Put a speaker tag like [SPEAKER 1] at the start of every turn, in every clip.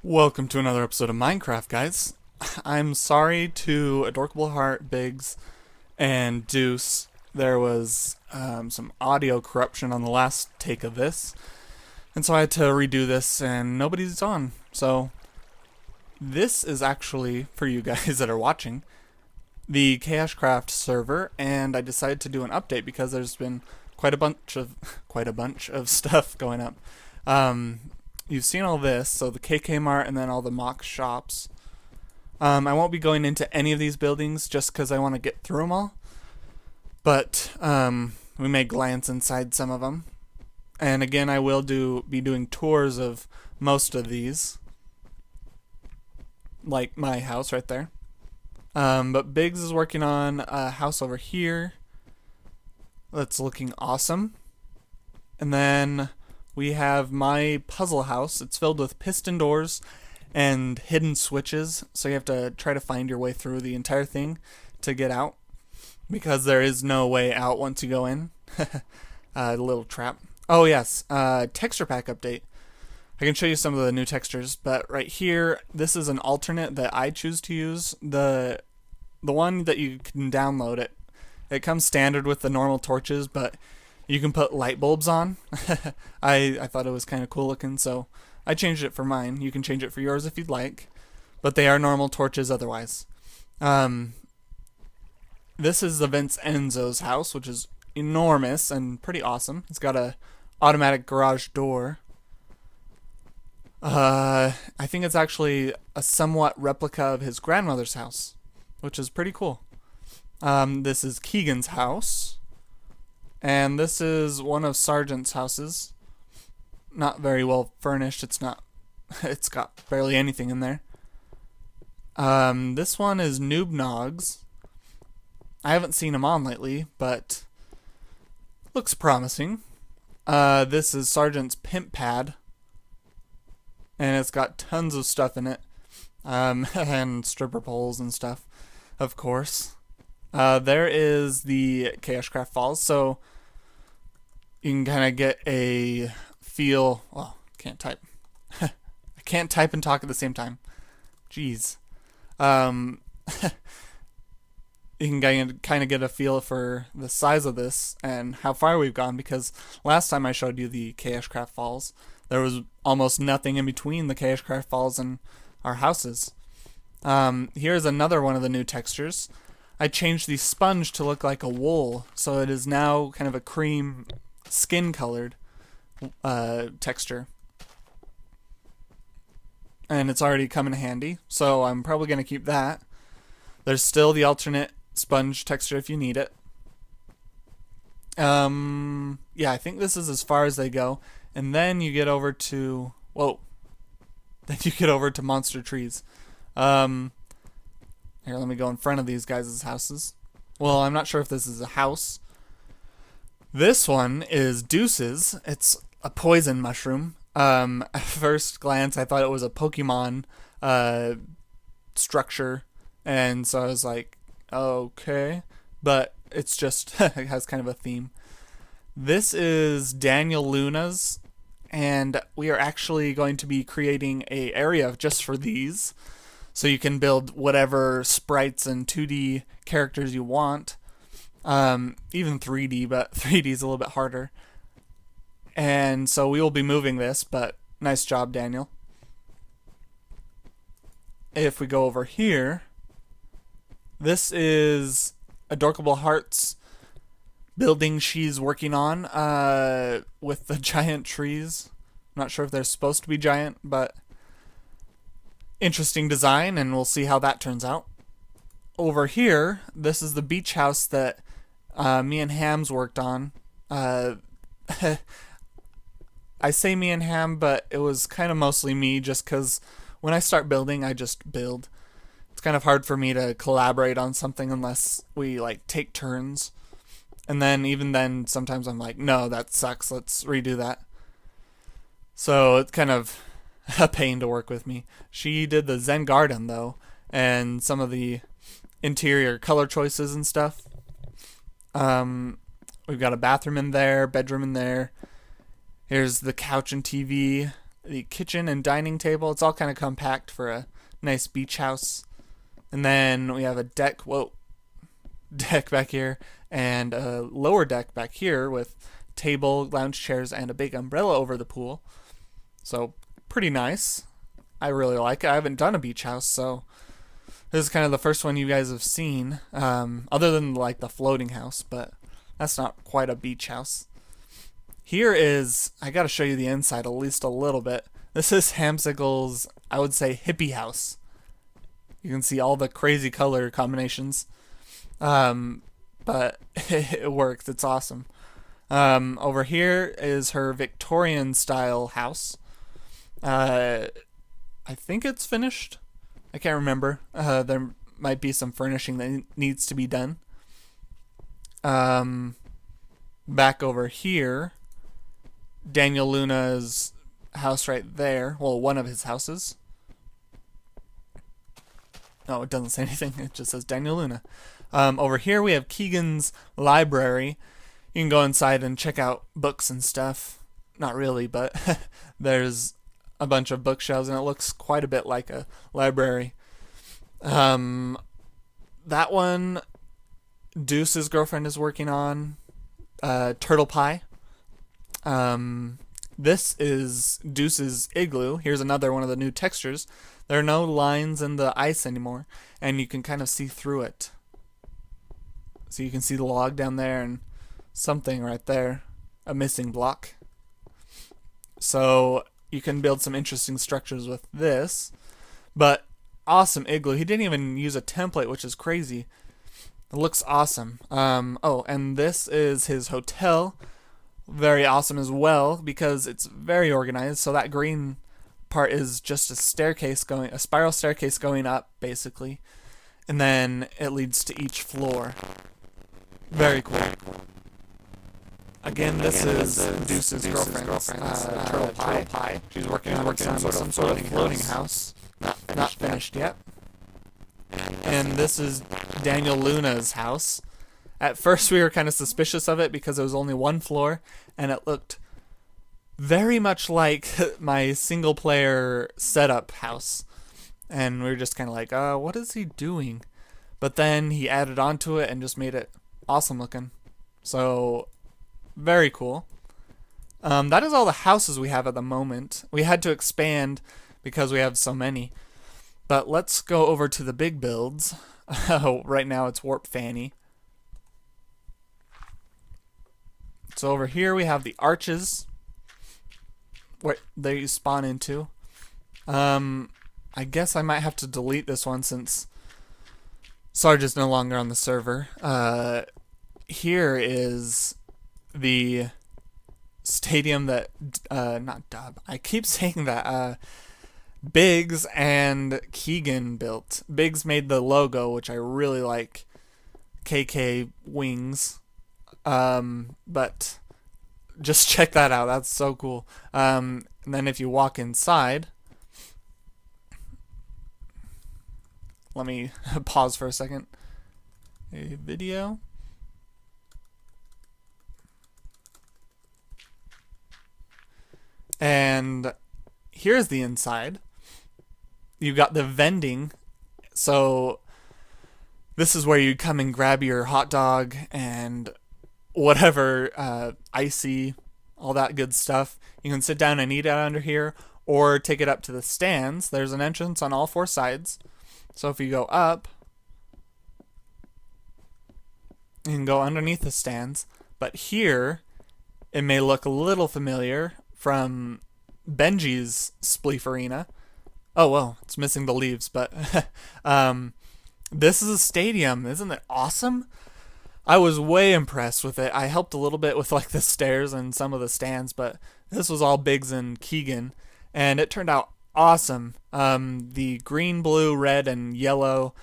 [SPEAKER 1] Welcome to another episode of Minecraft, guys. I'm sorry to Adorkable Heart, Biggs, and Deuce. There was some audio corruption on the last take of this, and so I had to redo this, and nobody's on. So, this is actually, for you guys that are watching, the KaoshKraft server, and I decided to do an update because there's been quite a bunch of stuff going up. You've seen all this, so the KK Mart and then all the mock shops. I won't be going into any of these buildings just because I want to get through them all. But we may glance inside some of them. And again, I will be doing tours of most of these. Like my house right there. But Biggs is working on a house over here that's looking awesome. And then we have my puzzle house. It's filled with piston doors and hidden switches, so you have to try to find your way through the entire thing to get out, because there is no way out once you go in. A little trap. Oh yes, texture pack update. I can show you some of the new textures, but right here, this is an alternate that I choose to use. The one that you can download, it comes standard with the normal torches, but you can put light bulbs on. I thought it was kind of cool looking, so I changed it for mine. You can change it for yours if you'd like, but they are normal torches otherwise. This is the Vince Enzo's house, which is enormous and pretty awesome. It's got a automatic garage door. I think it's actually a somewhat replica of his grandmother's house, which is pretty cool. This is Keegan's house. And this is one of Sergeant's houses. Not very well furnished. It's got barely anything in there. This one is Noob Nog's. I haven't seen him on lately, but looks promising. This is Sergeant's Pimp Pad. And it's got tons of stuff in it. And stripper poles and stuff, of course. There is the KaoshKraft Falls, so you can kind of get a feel. Well, can't type. I can't type and talk at the same time. Jeez. You can kind of get a feel for the size of this and how far we've gone, because last time I showed you the KaoshKraft Falls, there was almost nothing in between the KaoshKraft Falls and our houses. Here's another one of the new textures. I changed the sponge to look like a wool, so it is now kind of a cream skin colored texture. And it's already come in handy, so I'm probably going to keep that. There's still the alternate sponge texture if you need it. Yeah, I think this is as far as they go. And then you get over to, then you get over to monster trees. Here, let me go in front of these guys' houses. Well, I'm not sure if this is a house. This one is Deuce's. It's a poison mushroom. At first glance, I thought it was a Pokemon structure, and so I was like, okay. But it's just, it has kind of a theme. This is Daniel Luna's, and we are actually going to be creating an area just for these. So you can build whatever sprites and 2D characters you want. Even 3D, but 3D is a little bit harder. And so we will be moving this, but nice job, Daniel. If we go over here, this is Adorkable Heart's building she's working on with the giant trees. I'm not sure if they're supposed to be giant, but interesting design, and we'll see how that turns out. Over here, this is the beach house that me and Ham's worked on. I say me and Ham, but it was kind of mostly me, just because when I start building, I just build. It's kind of hard for me to collaborate on something unless we take turns. And then even then, sometimes I'm like, no, that sucks, let's redo that. So it's kind of a pain to work with me. She did the Zen Garden though, and some of the interior color choices and stuff. We've got a bathroom in there, bedroom in there. Here's the couch and TV. the kitchen and dining table. It's all kind of compact for a nice beach house. And then we have a deck back here, and a lower deck back here with table, lounge chairs, and a big umbrella over the pool. So pretty nice. I really like it. I haven't done a beach house, so this is kind of the first one you guys have seen, other than like the floating house, but that's not quite a beach house. Here is, I gotta show you the inside at least a little bit. This is Hamsicle's, I would say, hippie house. You can see all the crazy color combinations. But it works. It's awesome. Over here is her Victorian style house. I think it's finished. I can't remember. There might be some furnishing that needs to be done. Back over here, Daniel Luna's house right there. Well, one of his houses. No, it doesn't say anything. It just says Daniel Luna. Over here we have Keegan's library. You can go inside and check out books and stuff. Not really, but there's a bunch of bookshelves, and it looks quite a bit like a library. That one, Deuce's girlfriend is working on. Turtle Pie. This is Deuce's igloo. Here's another one of the new textures. There are no lines in the ice anymore, and you can kind of see through it. So you can see the log down there and something right there, a missing block. So you can build some interesting structures with this. But awesome igloo. He didn't even use a template, which is crazy. It looks awesome. Oh, and this is his hotel. Very awesome as well because it's very organized. So that green part is just a spiral staircase going up, basically. And then it leads to each floor. Very cool. Again, this is Deuce's girlfriend's Turtle Pie. She's working on some sort of floating house. Not finished yet. And this is Daniel Luna's house. At first we were kind of suspicious of it because it was only one floor, and it looked very much like my single player setup house. And we were just kind of like, what is he doing? But then he added onto it and just made it awesome looking. So, very cool. That is all the houses we have at the moment. We had to expand because we have so many. But let's go over to the big builds. Right now it's Warp Fanny. So over here we have the arches, where they spawn into. I guess I might have to delete this one since Sarge is no longer on the server. Here is the stadium that, not Dub, I keep saying that, Biggs and Keegan built. Biggs made the logo, which I really like, KK Wings. But just check that out. That's so cool. And then if you walk inside, let me pause for a second. A video. And here's the inside. You got the vending. So this is where you come and grab your hot dog and whatever, icy, all that good stuff. You can sit down and eat it under here, or take it up to the stands. There's an entrance on all four sides. So if you go up, you can go underneath the stands. But here, it may look a little familiar from Benji's Spleef Arena. Oh, well, it's missing the leaves, but this is a stadium. Isn't it awesome? I was way impressed with it. I helped a little bit with like the stairs and some of the stands, but this was all Biggs and Keegan, and it turned out awesome. The green, blue, red, and yellow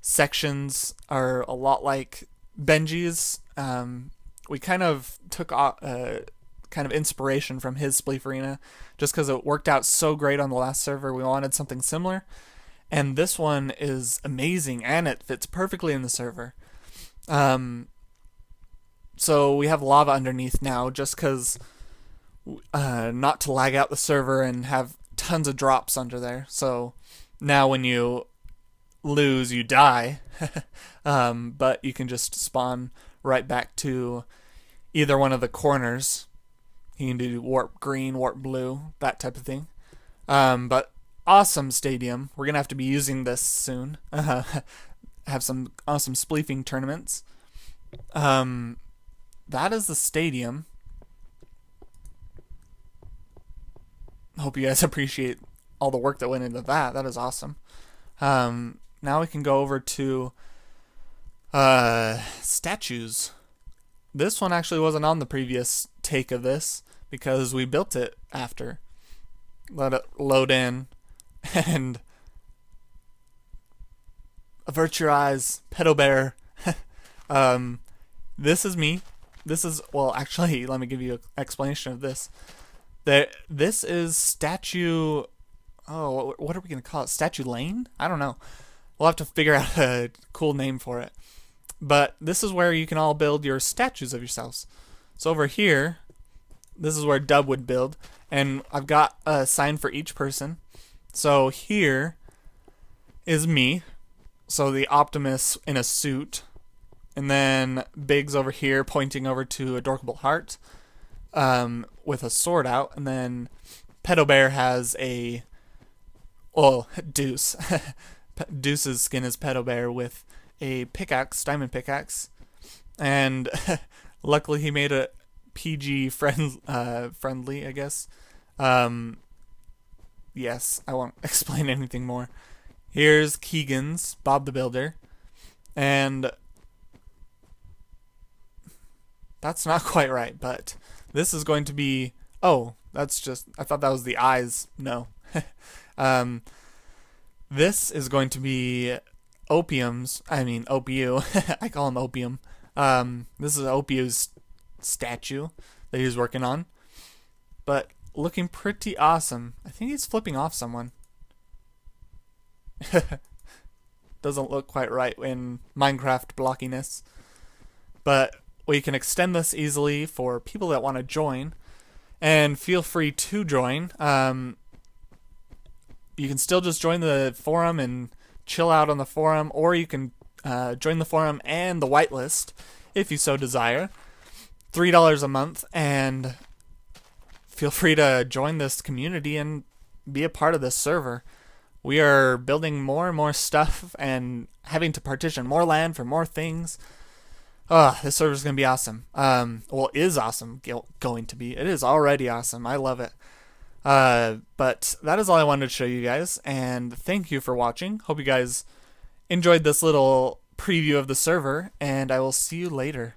[SPEAKER 1] sections are a lot like Benji's. We kind of took kind of inspiration from his Spleef Arena just because it worked out so great on the last server. We wanted something similar, and this one is amazing, and it fits perfectly in the server. So we have lava underneath now just because not to lag out the server and have tons of drops under there. So now when you lose, you die. But you can just spawn right back to either one of the corners. You can do warp green, warp blue, that type of thing. But awesome stadium. We're going to have to be using this soon. Have some awesome spleefing tournaments. That is the stadium. Hope you guys appreciate all the work that went into that. That is awesome. Now we can go over to statues. This one actually wasn't on the previous take of this because we built it after. Let it load in and avert your eyes, pedo bear. This is me. This is, well, actually, let me give you an explanation of this. This is statue. Oh, what are we gonna call it? Statue Lane? I don't know. We'll have to figure out a cool name for it. But this is where you can all build your statues of yourselves. So over here, this is where Dub would build, and I've got a sign for each person. So here is me. So the Optimus in a suit, and then Biggs over here pointing over to Adorable Heart, with a sword out, and then Pedo Bear has a, well, Deuce. Deuce's skin is Pedo Bear with a pickaxe, diamond pickaxe, and luckily he made it PG friendly, I guess. Yes, I won't explain anything more. Here's Keegan's, Bob the Builder, and that's not quite right, but this is going to be, oh, that's just, I thought that was the eyes. No. This is going to be OPU. I call him Opium. This is OPU's statue that he's working on, but looking pretty awesome. I think he's flipping off someone. Doesn't look quite right in Minecraft blockiness, but we can extend this easily for people that want to join, and feel free to join. You can still just join the forum and chill out on the forum, or you can join the forum and the whitelist if you so desire. $3 a month, and feel free to join this community and be a part of this server. We are building more and more stuff and having to partition more land for more things. This server is going to be awesome. Well, is awesome going to be. It is already awesome. I love it. But that is all I wanted to show you guys, and thank you for watching. Hope you guys enjoyed this little preview of the server, and I will see you later.